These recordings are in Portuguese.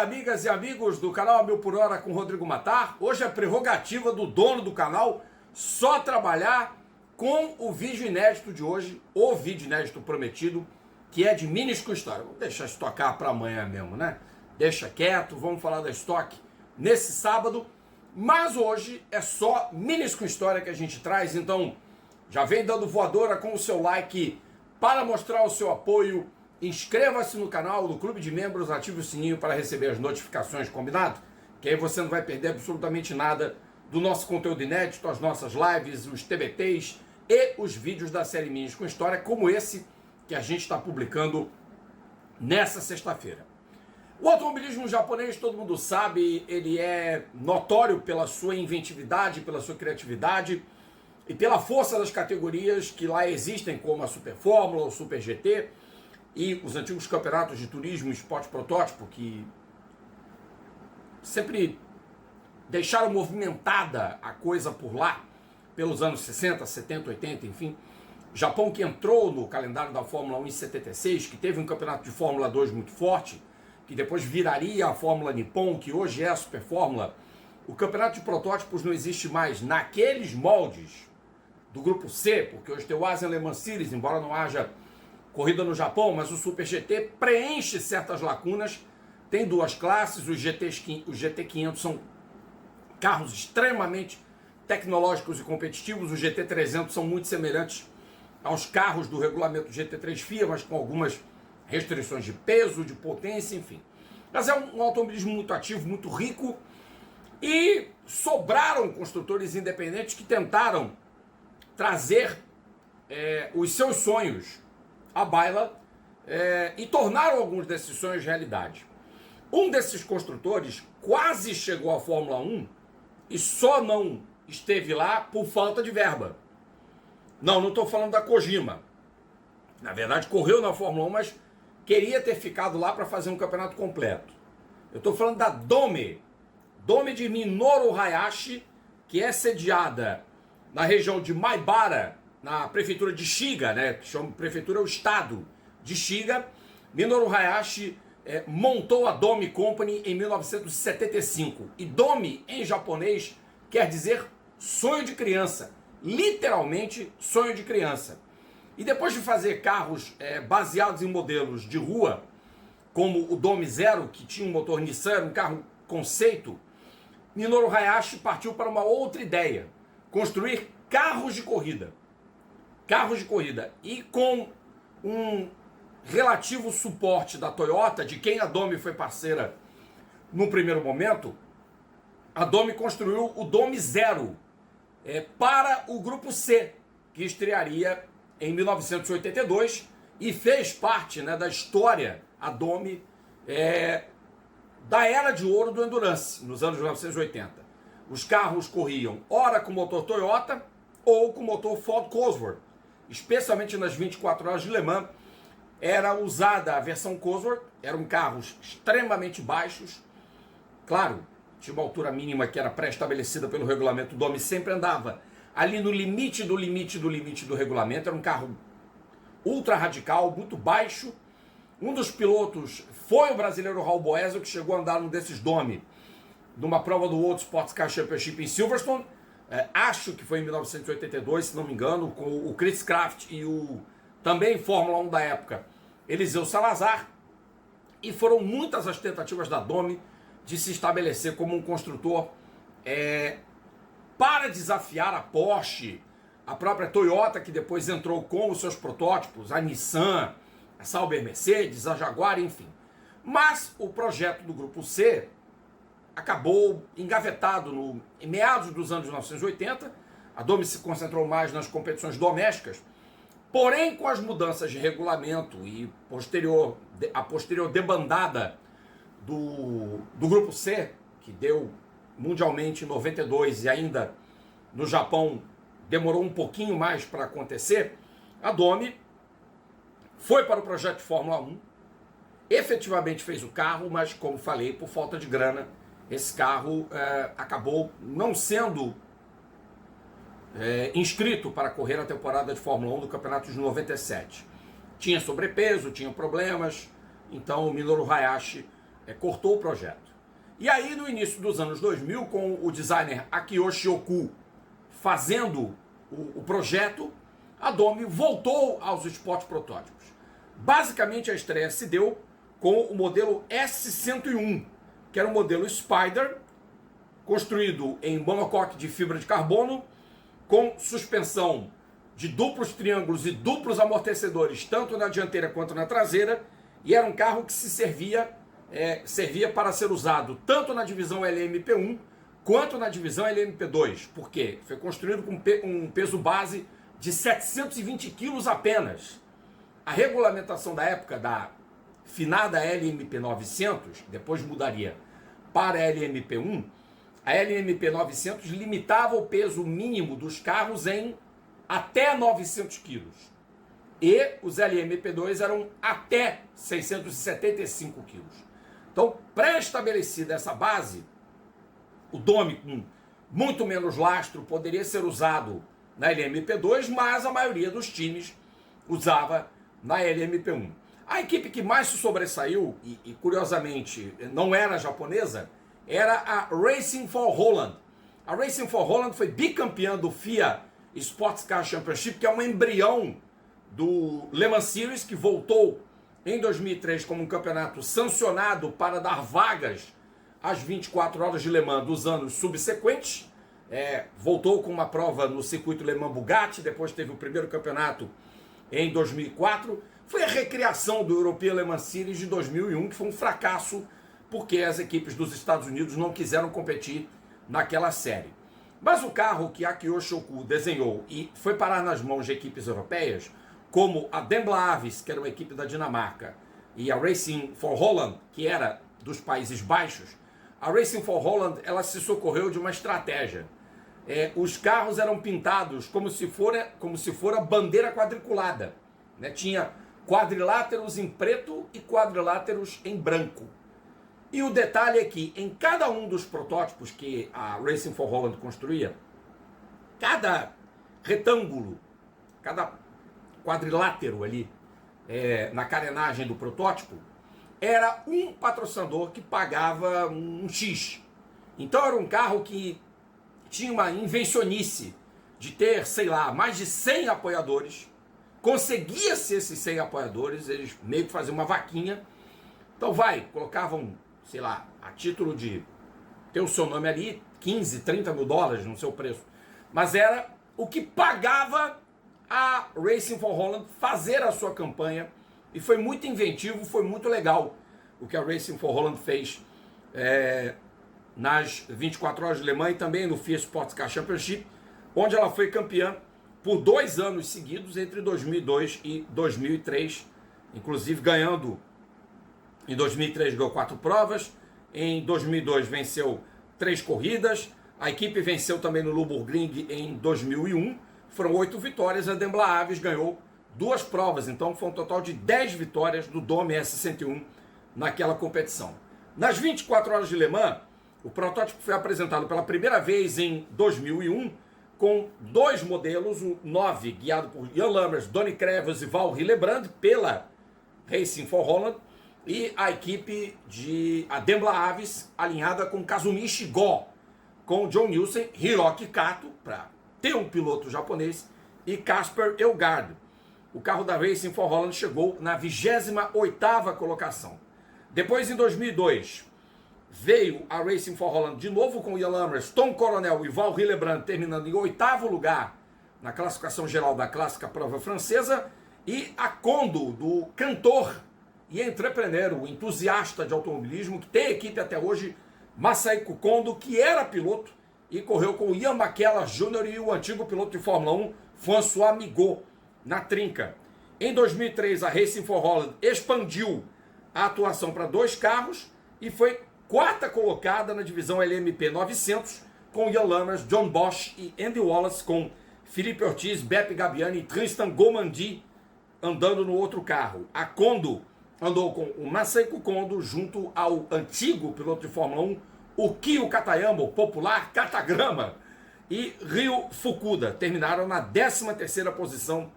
amigas e amigos do canal A Mil por Hora com Rodrigo Matar. Hoje é prerrogativa do dono do canal só trabalhar com o vídeo inédito de hoje, o vídeo inédito prometido, que é de Minis com História. Vamos deixar estocar para amanhã mesmo, né? Deixa quieto, vamos falar da estoque nesse sábado. Mas hoje é só Minis com História que a gente traz, então já vem dando voadora com o seu like para mostrar o seu apoio. Inscreva-se no canal do Clube de Membros, ative o sininho para receber as notificações, combinado? Que aí você não vai perder absolutamente nada do nosso conteúdo inédito, as nossas lives, os TBTs e os vídeos da série Minis com História, como esse que a gente está publicando nessa sexta-feira. O automobilismo japonês, todo mundo sabe, ele é notório pela sua inventividade, pela sua criatividade e pela força das categorias que lá existem, como a Super Fórmula, o Super GT e os antigos campeonatos de turismo e esporte protótipo, que sempre deixaram movimentada a coisa por lá, pelos anos 60, 70, 80, enfim. Japão que entrou no calendário da Fórmula 1 em 76, que teve um campeonato de Fórmula 2 muito forte, que depois viraria a Fórmula Nippon, que hoje é a Super Fórmula. O campeonato de protótipos não existe mais naqueles moldes do grupo C, porque hoje tem o Asian Le Mans Series, embora não haja corrida no Japão, mas o Super GT preenche certas lacunas. Tem duas classes, os GT500 são carros extremamente tecnológicos e competitivos, os GT300 são muito semelhantes aos carros do regulamento GT3 FIA, mas com algumas restrições de peso, de potência, enfim. Mas é um automobilismo muito ativo, muito rico, e sobraram construtores independentes que tentaram trazer os seus sonhos à baila e tornaram alguns desses sonhos realidade. Um desses construtores quase chegou à Fórmula 1 e só não esteve lá por falta de verba. Não estou falando da Kojima. Na verdade, correu na Fórmula 1, mas queria ter ficado lá para fazer um campeonato completo. Eu estou falando da Dome de Minoru Hayashi, que é sediada na região de Maibara, na prefeitura de Shiga, né, que chama prefeitura é o estado de Shiga. Minoru Hayashi montou a Dome Company em 1975. E Dome, em japonês, quer dizer sonho de criança. Literalmente, sonho de criança. E depois de fazer carros baseados em modelos de rua, como o Dome Zero, que tinha um motor Nissan, um carro conceito, Minoru Hayashi partiu para uma outra ideia: construir carros de corrida. Carros de corrida. E com um relativo suporte da Toyota, de quem a Dome foi parceira no primeiro momento, a Dome construiu o Dome Zero para o Grupo C, que estrearia em 1982 e fez parte, né, da história, a Dome, da era de ouro do Endurance, nos anos 1980. Os carros corriam ora com motor Toyota ou com motor Ford Cosworth. Especialmente nas 24 horas de Le Mans, era usada a versão Cosworth, eram carros extremamente baixos. Claro, tinha uma altura mínima que era pré-estabelecida pelo regulamento. O Dome sempre andava ali no limite do limite do limite do regulamento. Era um carro ultra radical, muito baixo. Um dos pilotos foi o brasileiro Raul Boesel, que chegou a andar num desses Dome numa prova do World Sports Car Championship em Silverstone. Acho que foi em 1982, se não me engano, com o Chris Craft e o também Fórmula 1 da época, Eliseu Salazar. E foram muitas as tentativas da Dome de se estabelecer como um construtor para desafiar a Porsche, a própria Toyota, que depois entrou com os seus protótipos, a Nissan, a Sauber Mercedes, a Jaguar, enfim. Mas o projeto do Grupo C acabou engavetado em meados dos anos 1980. A Dome se concentrou mais nas competições domésticas, porém com as mudanças de regulamento e a posterior debandada do Grupo C, que deu mundialmente em 92 e ainda no Japão demorou um pouquinho mais para acontecer, a Dome foi para o projeto de Fórmula 1, efetivamente fez o carro, mas como falei, por falta de grana, esse carro acabou não sendo inscrito para correr a temporada de Fórmula 1 do campeonato de 97. Tinha sobrepeso, tinha problemas, então o Minoru Hayashi cortou o projeto. E aí, no início dos anos 2000, com o designer Akiyoshi Oku fazendo o projeto, a Domi voltou aos esportes protótipos. Basicamente, a estreia se deu com o modelo S101, que era um modelo Spider, construído em monocoque de fibra de carbono, com suspensão de duplos triângulos e duplos amortecedores, tanto na dianteira quanto na traseira, e era um carro que servia para ser usado tanto na divisão LMP1 quanto na divisão LMP2. Por quê? Foi construído com um peso base de 720 quilos apenas. A regulamentação da época da finada LMP 900, depois mudaria para a LMP1, a LMP 900 limitava o peso mínimo dos carros em até 900 quilos. E os LMP2 eram até 675 quilos. Então, pré-estabelecida essa base, o Domi com muito menos lastro poderia ser usado na LMP2, mas a maioria dos times usava na LMP1. A equipe que mais se sobressaiu, e curiosamente não era japonesa, era a Racing for Holland. A Racing for Holland foi bicampeã do FIA Sports Car Championship, que é um embrião do Le Mans Series, que voltou em 2003 como um campeonato sancionado para dar vagas às 24 horas de Le Mans dos anos subsequentes. Voltou com uma prova no circuito Le Mans Bugatti, depois teve o primeiro campeonato em 2004. Foi a recriação do European Le Mans Series de 2001, que foi um fracasso, porque as equipes dos Estados Unidos não quiseram competir naquela série. Mas o carro que Akiyoshi Oku desenhou e foi parar nas mãos de equipes europeias, como a Dembla Avis, que era uma equipe da Dinamarca, e a Racing for Holland, que era dos Países Baixos, a Racing for Holland ela se socorreu de uma estratégia. Os carros eram pintados como se fora bandeira quadriculada, né? Tinha quadriláteros em preto e quadriláteros em branco. E o detalhe é que em cada um dos protótipos que a Racing for Holland construía, cada retângulo, cada quadrilátero ali na carenagem do protótipo, era um patrocinador que pagava um X. Então era um carro que tinha uma invencionice de ter, sei lá, mais de 100 apoiadores. Conseguia-se esses 100 apoiadores, eles meio que faziam uma vaquinha. Então colocavam, sei lá, a título de ter o seu nome ali, 15, 30 mil dólares no seu preço. Mas era o que pagava a Racing for Holland fazer a sua campanha, e foi muito inventivo, foi muito legal o que a Racing for Holland fez nas 24 horas de Le Mans e também no FIA Sports Car Championship, onde ela foi campeã por 2 anos seguidos, entre 2002 e 2003, inclusive ganhando. Em 2003 ganhou 4 provas, em 2002 venceu 3 corridas, a equipe venceu também no Nürburgring em 2001, foram 8 vitórias, a Dembla Avis ganhou 2 provas, então foi um total de 10 vitórias do Domi S101 naquela competição. Nas 24 horas de Le Mans, o protótipo foi apresentado pela primeira vez em 2001, com 2 modelos, o 9 guiado por Jan Lammers, Donny Crevius e Val Hillebrand pela Racing for Holland, e a equipe de Dembla Avis alinhada com Kazumi Shigo, com John Nielsen, Hiroki Kato, para ter um piloto japonês, e Casper Elgard. O carro da Racing for Holland chegou na 28ª colocação. Depois, em 2002, veio a Racing for Holland de novo com Jan Lammers, Tom Coronel e Val Hillebrand terminando em 8º lugar na classificação geral da clássica prova francesa, e a Kondo, do cantor e entrepreneur, o entusiasta de automobilismo, que tem equipe até hoje, Masahiko Kondo, que era piloto e correu com o Ian McKellar Jr. e o antigo piloto de Fórmula 1, François Migaud, na trinca. Em 2003, a Racing for Holland expandiu a atuação para 2 carros e foi 4ª colocada na divisão LMP 900, com Jan Lammers, John Bosch e Andy Wallace, com Felipe Ortiz, Beppe Gabbiani e Tristan Gomandi andando no outro carro. A Kondo andou com o Masahiko Kondo junto ao antigo piloto de Fórmula 1, o Kyo Katayama, o popular Katagrama, e Ryo Fukuda. Terminaram na 13ª posição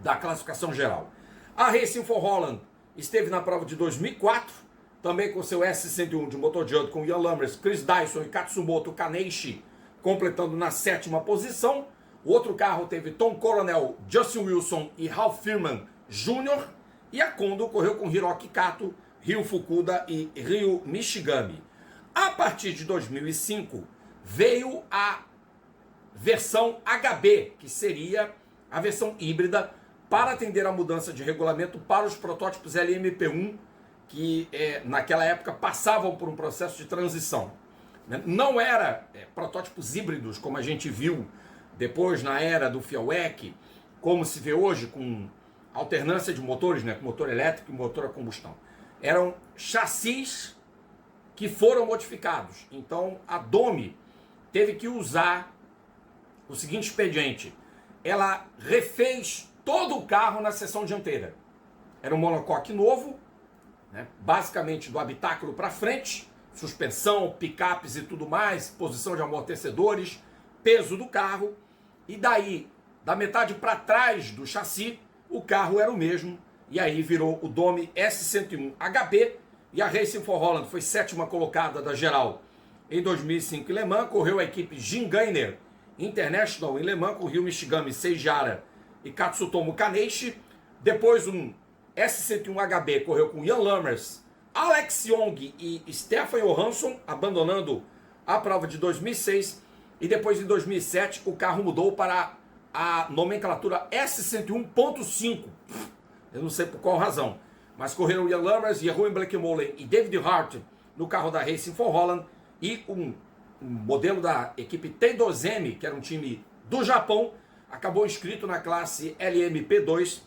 da classificação geral. A Racing for Holland esteve na prova de 2004, também com seu S101 de motor de âmbito com Ian Lammers, Chris Dyson e Katsumoto Kaneishi completando na 7ª posição. O outro carro teve Tom Coronel, Justin Wilson e Ralph Firman Jr. E a Kondo correu com Hiroki Kato, Ryu Fukuda e Ryu Michigami. A partir de 2005 veio a versão HB, que seria a versão híbrida para atender a mudança de regulamento para os protótipos LMP1 que naquela época passavam por um processo de transição. Não era protótipos híbridos como a gente viu depois na era do FIA-WEC, como se vê hoje com alternância de motores, com motor elétrico e motor a combustão. Eram chassis que foram modificados. Então a Domi teve que usar o seguinte expediente. Ela refez todo o carro na seção dianteira. Era um monocoque novo, basicamente do habitáculo para frente, suspensão, picapes e tudo mais, posição de amortecedores, peso do carro, e daí, da metade para trás do chassi, o carro era o mesmo, e aí virou o Domi S101 HB, e a Racing for Holland foi 7ª colocada da geral em 2005 em Le Mans, correu a equipe Jim Gainer International em Le Mans, com Ryu Michigami, Seijara e Katsutomo Kaneishi. Depois um S101 HB correu com Ian Lammers, Alex Young e Stefan Johansson, abandonando a prova de 2006. E depois, em 2007, o carro mudou para a nomenclatura S101.5. Eu não sei por qual razão. Mas correram Ian Lammers, Jeroen Blekemolen e David Hart no carro da Racing for Holland. E um modelo da equipe T2M, que era um time do Japão, acabou inscrito na classe LMP2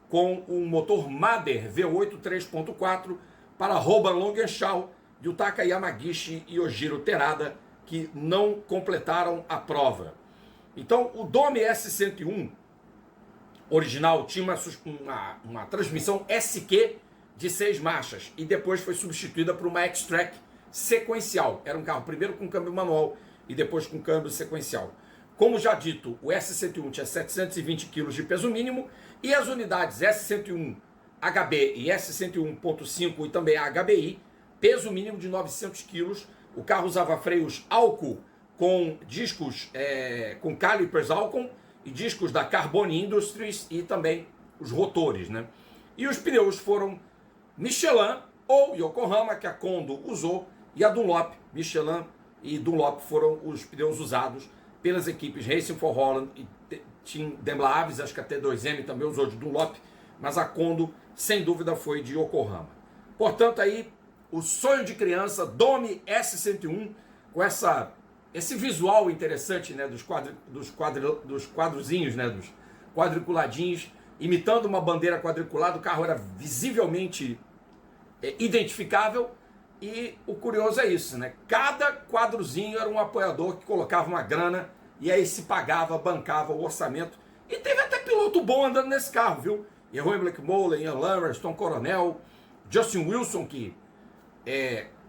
com um motor Mader V8 3.4 para Roban Longenschau, Yutaka Yamagishi e Ojiro Terada, que não completaram a prova. Então, o Domi S101 original tinha uma transmissão SQ de 6 marchas e depois foi substituída por uma X-Track sequencial. Era um carro primeiro com câmbio manual e depois com câmbio sequencial. Como já dito, o S101 tinha 720 kg de peso mínimo e as unidades S101 HB e S101.5 e também a HBI, peso mínimo de 900 kg. O carro usava freios Alco com discos com calipers Alcon e discos da Carbone Industries e também os rotores, E os pneus foram Michelin ou Yokohama, que a Kondo usou, e a Dunlop. Michelin e Dunlop foram os pneus usados pelas equipes Racing for Holland e Team Daimler Avis, acho que a T2M também usou de Dunlop, mas a Kondo, sem dúvida, foi de Yokohama. Portanto, aí, o sonho de criança, Domi S101, com esse visual interessante, dos quadrozinhos, dos quadriculadinhos, imitando uma bandeira quadriculada. O carro era visivelmente identificável. E o curioso é isso, Cada quadrozinho era um apoiador que colocava uma grana e aí se pagava, bancava o orçamento. E teve até piloto bom andando nesse carro, viu? Jeroen Blekemolen, Ian Lammers, Tom Coronel, Justin Wilson, que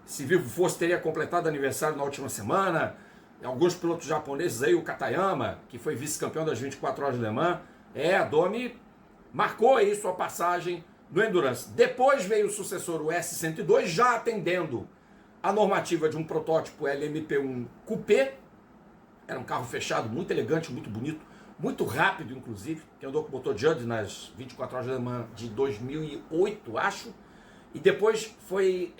se vivo fosse teria completado aniversário na última semana. Alguns pilotos japoneses aí, o Katayama, que foi vice-campeão das 24 horas de Le Mans. A Domi marcou aí sua passagem no Endurance. Depois veio o sucessor, o S102, já atendendo a normativa de um protótipo LMP1 Coupé. Era um carro fechado, muito elegante, muito bonito, muito rápido, inclusive, que andou com o motor Judd nas 24 horas de Le Mans de 2008, acho. E depois foi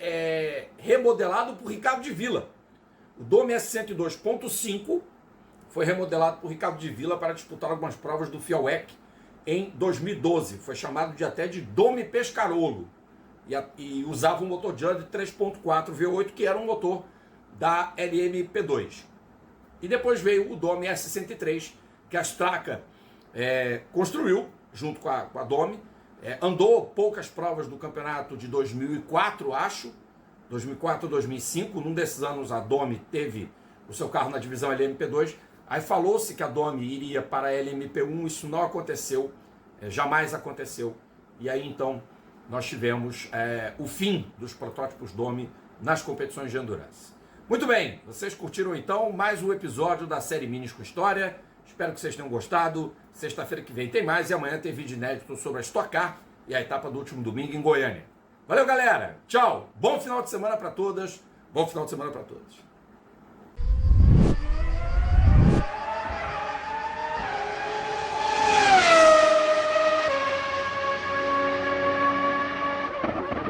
remodelado por Ricardo de Villa. O Domi S102.5 foi remodelado por Ricardo de Villa para disputar algumas provas do FIA-WEC em 2012. Foi chamado até de Domi Pescarolo. E usava um motor Judd 3.4 V8, que era um motor da LMP2. E depois veio o Domi S103, que a Straka construiu junto com a Domi. Andou poucas provas do campeonato de 2004, acho. 2004 ou 2005. Num desses anos a Domi teve o seu carro na divisão LMP2. Aí falou-se que a Domi iria para a LMP1, isso não aconteceu, jamais aconteceu. E aí então nós tivemos o fim dos protótipos Domi nas competições de Endurance. Muito bem, vocês curtiram então mais um episódio da série Minis com História. Espero que vocês tenham gostado. Sexta-feira que vem tem mais e amanhã tem vídeo inédito sobre a Stock Car e a etapa do último domingo em Goiânia. Valeu, galera. Tchau. Bom final de semana para todas. Bom final de semana para todos.